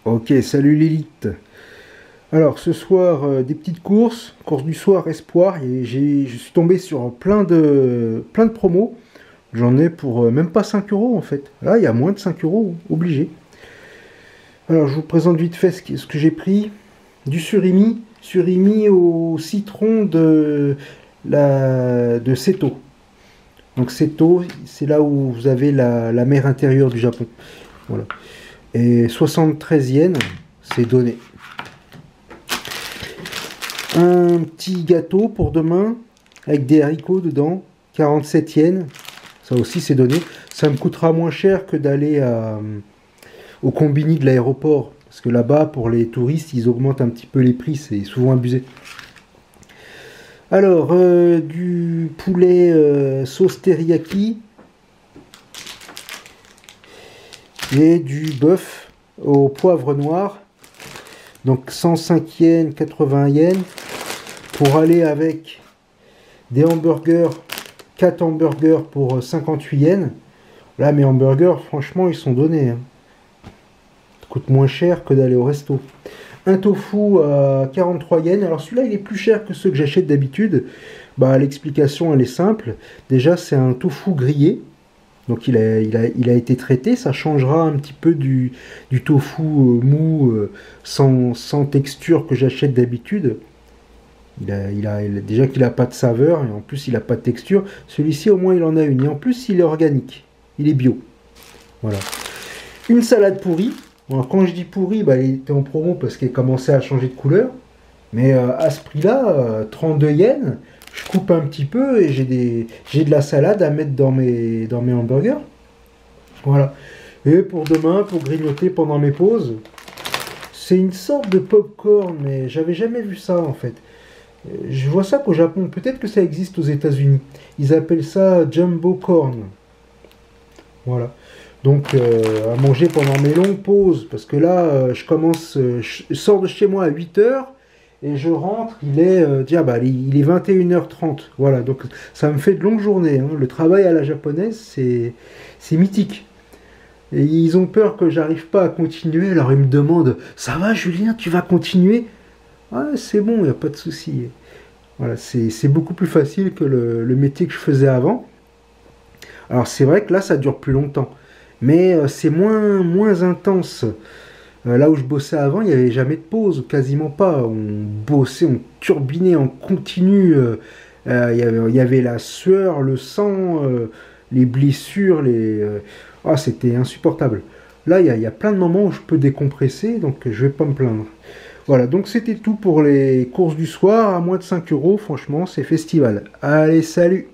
Ok, salut l'élite. Alors ce soir, des petites course du soir espoir, et je suis tombé sur plein de promos. J'en ai pour même pas 5 euros en fait. Là, il y a moins de 5 euros, obligé. Alors je vous présente vite fait ce que j'ai pris. Du surimi au citron de Seto. Donc Seto, c'est là où vous avez la mer intérieure du Japon. Voilà. Et 73 yens, c'est donné. Un petit gâteau pour demain, avec des haricots dedans, 47 yens. Ça aussi, c'est donné. Ça me coûtera moins cher que d'aller au combini de l'aéroport. Parce que là-bas, pour les touristes, ils augmentent un petit peu les prix. C'est souvent abusé. Alors, du poulet sauce teriyaki. Et du bœuf au poivre noir. Donc 105 yens, 80 yens. Pour aller avec des hamburgers, 4 hamburgers pour 58 yens. Là, mes hamburgers, franchement, ils sont donnés. Ça coûte moins cher que d'aller au resto. Un tofu à 43 yens. Alors celui-là, il est plus cher que ceux que j'achète d'habitude. Bah, l'explication, elle est simple. Déjà, c'est un tofu grillé. Donc il a été traité, ça changera un petit peu du tofu mou sans texture que j'achète d'habitude. Déjà qu'il n'a pas de saveur et en plus il n'a pas de texture. Celui-ci au moins il en a une et en plus il est organique, il est bio. Voilà. Une salade pourrie. Alors, quand je dis pourrie, bah, elle était en promo parce qu'elle commençait à changer de couleur. Mais à ce prix-là, 32 yens. Je coupe un petit peu et j'ai de la salade à mettre dans mes hamburgers. Voilà. Et pour demain, pour grignoter pendant mes pauses, c'est une sorte de popcorn, mais j'avais jamais vu ça en fait. Je vois ça qu'au Japon, peut-être que ça existe aux États-Unis. Ils appellent ça jumbo corn. Voilà. Donc à manger pendant mes longues pauses, parce que là, je sors de chez moi à 8 heures. Et je rentre, il est 21h30. Voilà, donc ça me fait de longues journées. Hein. Le travail à la japonaise, c'est mythique. Et ils ont peur que j'arrive pas à continuer. Alors ils me demandent, ça va Julien, tu vas continuer? Ouais, c'est bon, il n'y a pas de souci. Voilà, c'est beaucoup plus facile que le métier que je faisais avant. Alors c'est vrai que là, ça dure plus longtemps. Mais c'est moins intense. Là où je bossais avant, il n'y avait jamais de pause, quasiment pas. On bossait, on turbinait en continu. Il y avait la sueur, le sang, les blessures, c'était insupportable. Là, il y a plein de moments où je peux décompresser, donc je vais pas me plaindre. Voilà, donc c'était tout pour les courses du soir, à moins de 5 euros, franchement, c'est festival. Allez, salut!